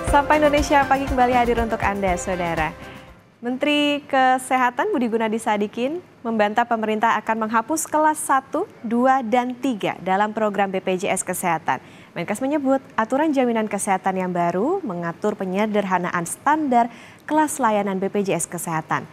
Sapa Indonesia Pagi kembali hadir untuk Anda, Saudara. Menteri Kesehatan Budi Gunadi Sadikin membantah pemerintah akan menghapus kelas 1, 2, dan 3 dalam program BPJS Kesehatan. Menkes menyebut aturan jaminan kesehatan yang baru mengatur penyederhanaan standar kelas layanan BPJS Kesehatan.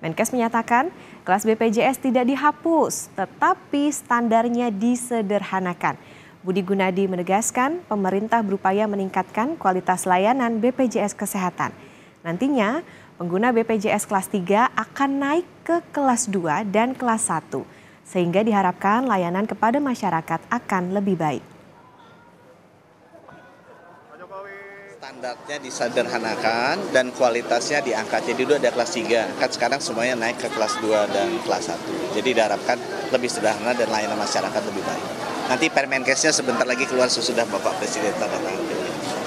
Menkes menyatakan kelas BPJS tidak dihapus, tetapi standarnya disederhanakan. Budi Gunadi menegaskan pemerintah berupaya meningkatkan kualitas layanan BPJS Kesehatan. Nantinya, pengguna BPJS kelas 3 akan naik ke kelas 2 dan kelas 1, sehingga diharapkan layanan kepada masyarakat akan lebih baik. Standarnya disederhanakan dan kualitasnya diangkat. Jadi dulu ada kelas 3, kan sekarang semuanya naik ke kelas 2 dan kelas 1. Jadi diharapkan lebih sederhana dan layanan masyarakat lebih baik. Nanti Permenkesnya sebentar lagi keluar sesudah Bapak Presiden tanda tangan.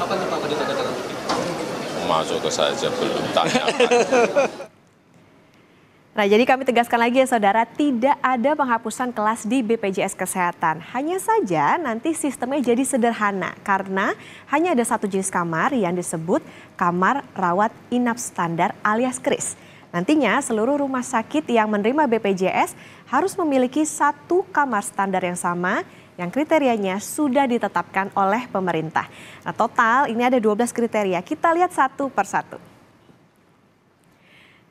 Kapan tuh Pak ditandatangan? Masuk ke saja belum tanya. Nah, jadi kami tegaskan lagi ya Saudara, tidak ada penghapusan kelas di BPJS Kesehatan. Hanya saja nanti sistemnya jadi sederhana karena hanya ada satu jenis kamar yang disebut kamar rawat inap standar alias KRIS. Nantinya seluruh rumah sakit yang menerima BPJS harus memiliki satu kamar standar yang sama yang kriterianya sudah ditetapkan oleh pemerintah. Nah, total ini ada 12 kriteria. Kita lihat satu persatu.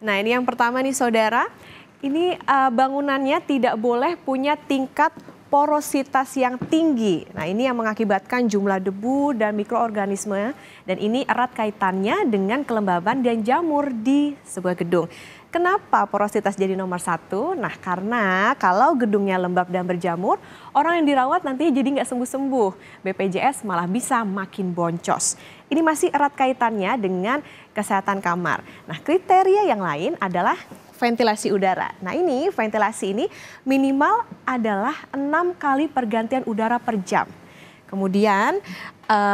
Nah, ini yang pertama nih Saudara, ini bangunannya tidak boleh punya tingkat porositas yang tinggi. Nah, ini yang mengakibatkan jumlah debu dan mikroorganisme dan ini erat kaitannya dengan kelembaban dan jamur di sebuah gedung. Kenapa porositas jadi nomor 1? Nah, karena kalau gedungnya lembab dan berjamur, orang yang dirawat nantinya jadi nggak sembuh-sembuh. BPJS malah bisa makin boncos. Ini masih erat kaitannya dengan kesehatan kamar. Nah, kriteria yang lain adalah ventilasi udara. Nah, ini ventilasi ini minimal adalah 6 kali pergantian udara per jam. Kemudian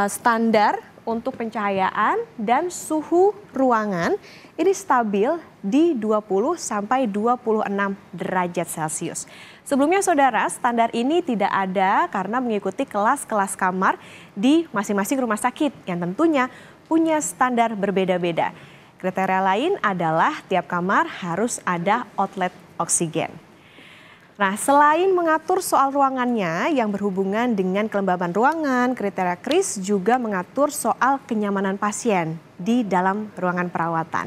standar untuk pencahayaan dan suhu ruangan ini stabil di 20 sampai 26 derajat Celcius. Sebelumnya Saudara, standar ini tidak ada karena mengikuti kelas-kelas kamar di masing-masing rumah sakit yang tentunya punya standar berbeda-beda. Kriteria lain adalah tiap kamar harus ada outlet oksigen. Nah, selain mengatur soal ruangannya yang berhubungan dengan kelembaban ruangan, kriteria KRIS juga mengatur soal kenyamanan pasien di dalam ruangan perawatan.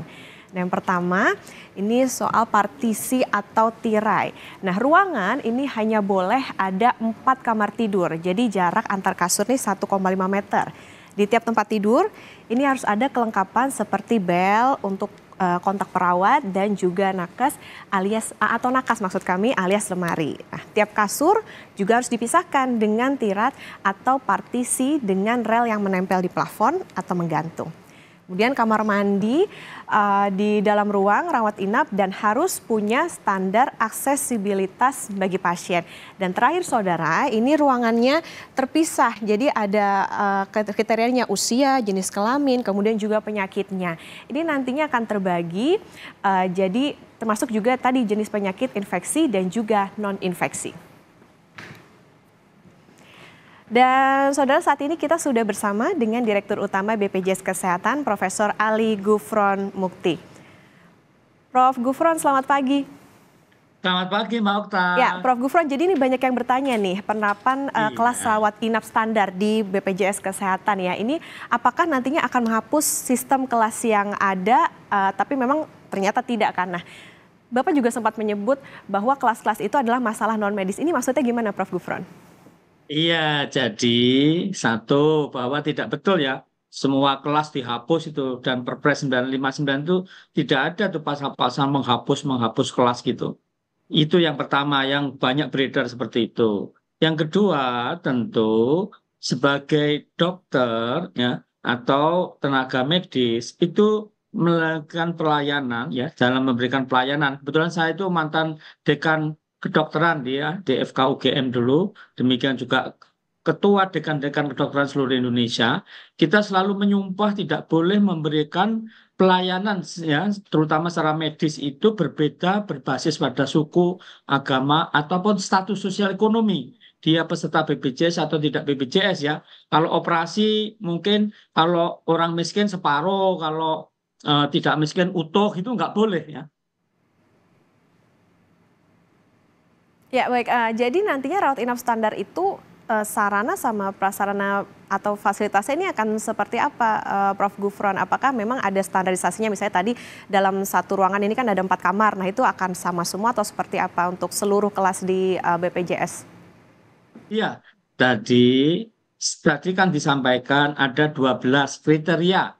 Nah, yang pertama, ini soal partisi atau tirai. Nah, ruangan ini hanya boleh ada 4 kamar tidur, jadi jarak antar kasur ini 1,5 meter. Di tiap tempat tidur, ini harus ada kelengkapan seperti bel untuk kontak perawat dan juga nakes atau nakas maksud kami alias lemari. Nah, tiap kasur juga harus dipisahkan dengan tirat atau partisi dengan rel yang menempel di plafon atau menggantung. Kemudian kamar mandi di dalam ruang rawat inap dan harus punya standar aksesibilitas bagi pasien. Dan terakhir Saudara, ini ruangannya terpisah. Jadi ada kriterianya usia, jenis kelamin, kemudian juga penyakitnya. Ini nantinya akan terbagi jadi termasuk juga tadi jenis penyakit infeksi dan juga non-infeksi. Dan Saudara, saat ini kita sudah bersama dengan Direktur Utama BPJS Kesehatan, Profesor Ali Gufron Mukti. Prof. Gufron, selamat pagi. Selamat pagi Mbak Okta. Ya, Prof. Gufron, jadi ini banyak yang bertanya nih, penerapan kelas rawat inap standar di BPJS Kesehatan ya. Ini apakah nantinya akan menghapus sistem kelas yang ada, tapi memang ternyata tidak kan? Nah, Bapak juga sempat menyebut bahwa kelas-kelas itu adalah masalah non-medis. Ini maksudnya gimana Prof. Gufron? Iya, jadi satu bahwa tidak betul ya semua kelas dihapus itu dan Perpres 959 itu tidak ada tuh pasal-pasal menghapus kelas gitu. Itu yang pertama yang banyak beredar seperti itu. Yang kedua tentu sebagai dokter ya atau tenaga medis itu melakukan pelayanan ya dalam memberikan pelayanan. Kebetulan saya itu mantan dekan kedokteran dia DFK UGM dulu, demikian juga ketua dekan-dekan kedokteran seluruh Indonesia. Kita selalu menyumpah tidak boleh memberikan pelayanan ya terutama secara medis itu berbeda berbasis pada suku, agama ataupun status sosial ekonomi. dia peserta BPJS atau tidak BPJS ya. Kalau operasi mungkin kalau orang miskin separuh, kalau tidak miskin utuh itu nggak boleh ya. Ya baik, jadi nantinya rawat inap standar itu sarana sama prasarana atau fasilitasnya ini akan seperti apa, Prof. Gufron? Apakah memang ada standarisasinya? Misalnya tadi dalam satu ruangan ini kan ada 4 kamar, nah itu akan sama semua atau seperti apa untuk seluruh kelas di BPJS? Iya, tadi kan disampaikan ada 12 kriteria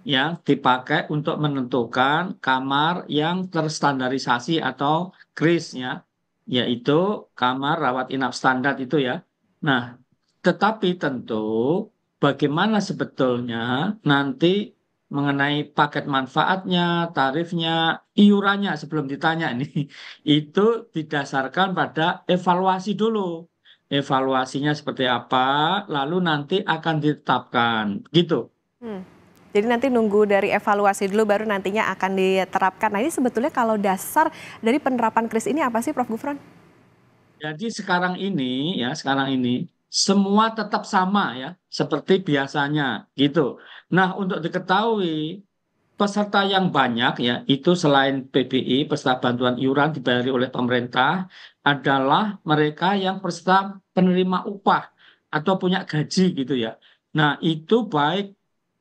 yang dipakai untuk menentukan kamar yang terstandarisasi atau KRIS ya, yaitu kamar rawat inap standar itu ya. Nah, tetapi tentu bagaimana sebetulnya nanti mengenai paket manfaatnya, tarifnya, iurannya sebelum ditanya ini itu didasarkan pada evaluasi dulu. Evaluasinya seperti apa, lalu nanti akan ditetapkan, gitu. Hmm. Jadi nanti nunggu dari evaluasi dulu baru nantinya akan diterapkan. Nah ini sebetulnya kalau dasar dari penerapan KRIS ini apa sih Prof. Gufron? Jadi sekarang ini semua tetap sama ya, seperti biasanya gitu. Nah, untuk diketahui peserta yang banyak ya, itu selain PBI, peserta bantuan iuran dibayari oleh pemerintah, adalah mereka yang peserta penerima upah atau punya gaji gitu ya. Nah, itu baik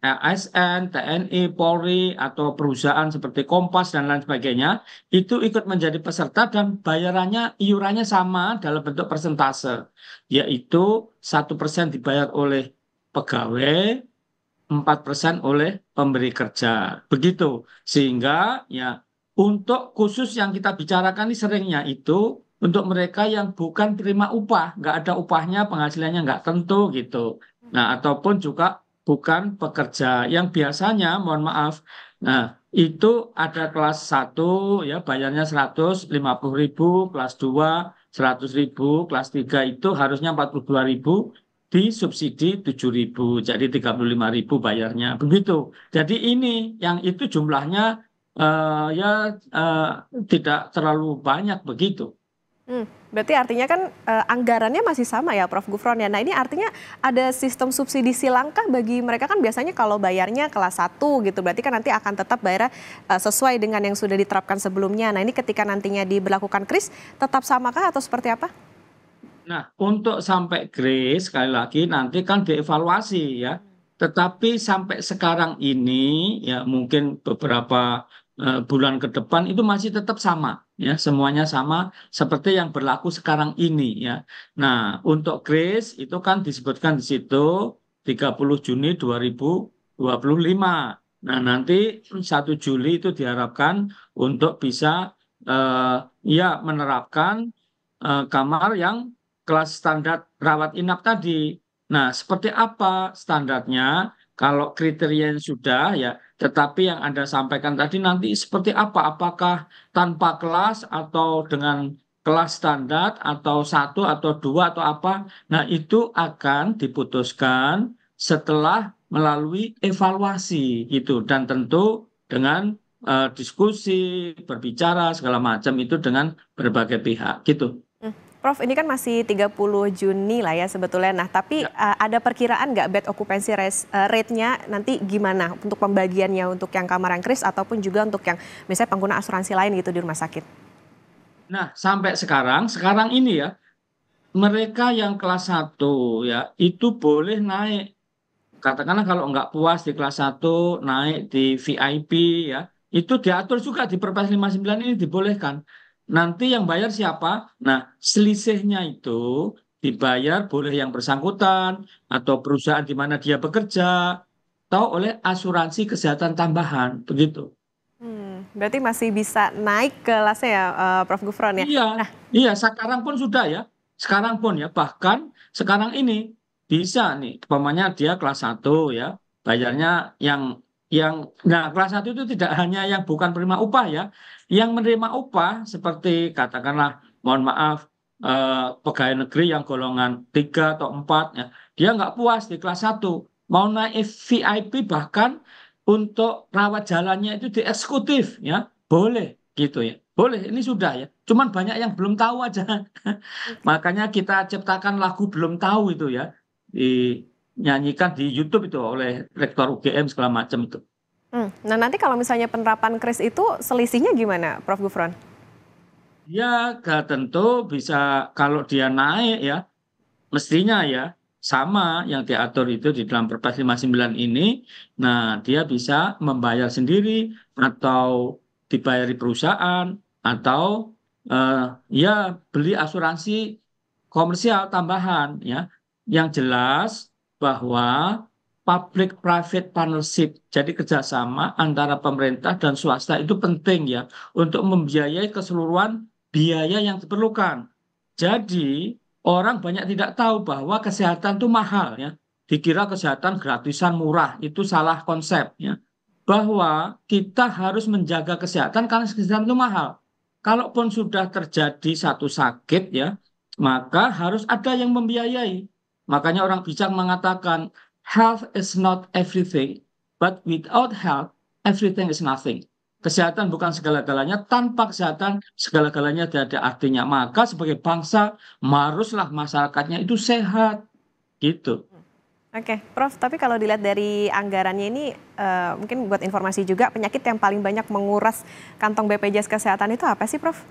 ASN, TNI, Polri, atau perusahaan seperti Kompas dan lain sebagainya, itu ikut menjadi peserta dan bayarannya, iurannya sama dalam bentuk persentase, yaitu 1% dibayar oleh pegawai, 4% oleh pemberi kerja. Begitu. Sehingga ya untuk khusus yang kita bicarakan ini seringnya itu untuk mereka yang bukan terima upah, nggak ada upahnya, penghasilannya nggak tentu gitu. Nah, ataupun juga bukan pekerja yang biasanya, mohon maaf, nah itu ada kelas 1 ya bayarnya 150.000, kelas 2 100.000, kelas 3 itu harusnya 42.000, disubsidi 7.000, jadi 35.000 bayarnya. Begitu. Jadi ini yang itu jumlahnya ya tidak terlalu banyak begitu. Berarti artinya kan anggarannya masih sama ya Prof. Gufron ya. Nah ini artinya ada sistem subsidi silangkah bagi mereka kan biasanya kalau bayarnya kelas 1 gitu. Berarti kan nanti akan tetap bayar sesuai dengan yang sudah diterapkan sebelumnya. Nah ini ketika nantinya diberlakukan KRIS tetap samakah atau seperti apa? Nah, untuk sampai grace sekali lagi nanti kan dievaluasi ya. Tetapi sampai sekarang ini ya mungkin beberapa bulan ke depan itu masih tetap sama ya, semuanya sama seperti yang berlaku sekarang ini ya. Nah, untuk grace itu kan disebutkan di situ 30 Juni 2025. Nah, nanti 1 Juli itu diharapkan untuk bisa ya menerapkan kamar yang kelas standar rawat inap tadi. Nah, seperti apa standarnya? Kalau kriteria yang sudah ya, tetapi yang Anda sampaikan tadi nanti seperti apa? Apakah tanpa kelas atau dengan kelas standar atau 1 atau 2 atau apa? Nah, itu akan diputuskan setelah melalui evaluasi gitu dan tentu dengan diskusi, berbicara segala macam itu dengan berbagai pihak gitu. Prof, ini kan masih 30 Juni lah ya sebetulnya. Nah, tapi ada perkiraan nggak bed occupancy rate-nya nanti gimana untuk pembagiannya untuk yang kamar yang KRIS ataupun juga untuk yang misalnya pengguna asuransi lain gitu di rumah sakit? Nah, sampai sekarang ini ya, mereka yang kelas 1 ya, itu boleh naik. Katakanlah kalau nggak puas di kelas 1, naik di VIP ya, itu diatur juga di Perpres 59 ini dibolehkan. Nanti yang bayar siapa? Nah, selisihnya itu dibayar boleh yang bersangkutan atau perusahaan di mana dia bekerja atau oleh asuransi kesehatan tambahan, begitu. Berarti masih bisa naik kelasnya ya Prof. Gufron ya? Iya, Nah, iya sekarang pun sudah ya. Sekarang pun ya, bahkan sekarang ini bisa nih, umpamanya dia kelas 1 ya, bayarnya nah kelas 1 itu tidak hanya yang bukan penerima upah ya, yang menerima upah seperti katakanlah, mohon maaf, pegawai negeri yang golongan 3 atau 4 ya, dia nggak puas di kelas 1, mau naik VIP bahkan untuk rawat jalannya itu di eksekutif ya, boleh. gitu ya. Boleh, ini sudah ya. Cuman banyak yang belum tahu aja. Makanya kita ciptakan lagu belum tahu itu ya. Dinyanyikan di YouTube itu oleh Rektor UGM segala macam itu. Nah nanti kalau misalnya penerapan KRIS itu selisihnya gimana, Prof. Gufron? Ya, gak tentu bisa kalau dia naik ya, mestinya ya sama yang diatur itu di dalam Perpres 59 ini. Nah, dia bisa membayar sendiri atau dibayari perusahaan atau ya beli asuransi komersial tambahan ya. Yang jelas bahwa public private partnership, jadi kerjasama antara pemerintah dan swasta itu penting ya untuk membiayai keseluruhan biaya yang diperlukan. Jadi orang banyak tidak tahu bahwa kesehatan itu mahal ya. Dikira kesehatan gratisan murah, itu salah konsep ya. Bahwa kita harus menjaga kesehatan karena kesehatan itu mahal. Kalaupun sudah terjadi satu sakit ya, maka harus ada yang membiayai. Makanya orang bijak mengatakan health is not everything, but without health everything is nothing. Kesehatan bukan segala-galanya, tanpa kesehatan segala-galanya tidak ada artinya. Maka sebagai bangsa haruslah masyarakatnya itu sehat, gitu. Oke, Prof, tapi kalau dilihat dari anggarannya ini, mungkin buat informasi juga, penyakit yang paling banyak menguras kantong BPJS Kesehatan itu apa sih, Prof?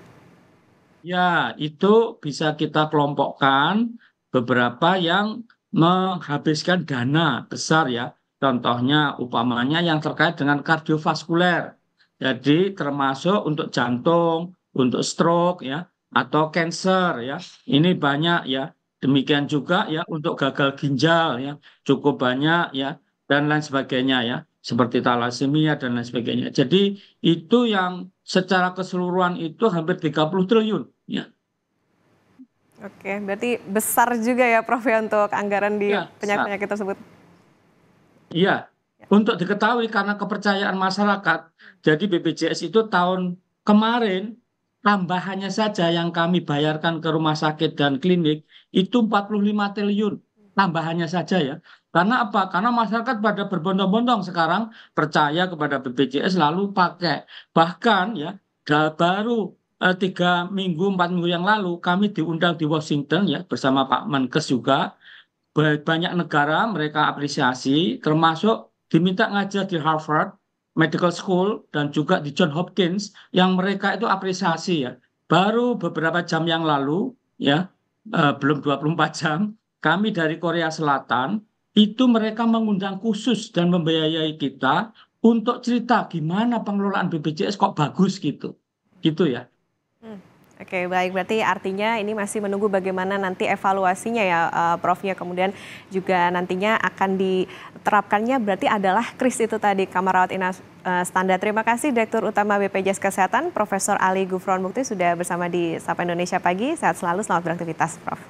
Ya, itu bisa kita kelompokkan beberapa yang menghabiskan dana besar ya. Contohnya upamanya yang terkait dengan kardiovaskuler. Jadi termasuk untuk jantung, untuk stroke ya, atau cancer ya. Ini banyak ya. Demikian juga ya untuk gagal ginjal ya, cukup banyak ya dan lain sebagainya ya, seperti thalassemia dan lain sebagainya. Jadi itu yang secara keseluruhan itu hampir 30 triliun ya. Oke, berarti besar juga ya, Prof, ya untuk anggaran di Ya, penyakit-penyakit tersebut. iya, untuk diketahui karena kepercayaan masyarakat, jadi BPJS itu tahun kemarin tambahannya saja yang kami bayarkan ke rumah sakit dan klinik itu 45 triliun tambahannya saja ya. Karena apa? Karena masyarakat pada berbondong-bondong sekarang percaya kepada BPJS lalu pakai. Bahkan ya baru 3 minggu, 4 minggu yang lalu kami diundang di Washington ya bersama Pak Menkes juga. Banyak negara mereka apresiasi, termasuk diminta ngajar di Harvard Medical School dan juga di John Hopkins yang mereka itu apresiasi ya. Baru beberapa jam yang lalu ya, belum 24 jam, kami dari Korea Selatan itu mereka mengundang khusus dan membiayai kita untuk cerita gimana pengelolaan BPJS kok bagus gitu. Gitu ya. Oke, baik. Berarti artinya ini masih menunggu bagaimana nanti evaluasinya ya, Prof-nya. Kemudian juga nantinya akan diterapkannya berarti adalah KRIS itu tadi, Kamar Rawat Inap Standar. Terima kasih Direktur Utama BPJS Kesehatan, Profesor Ali Gufron Mukti sudah bersama di Sapa Indonesia Pagi. Sehat selalu, selamat beraktivitas, Prof.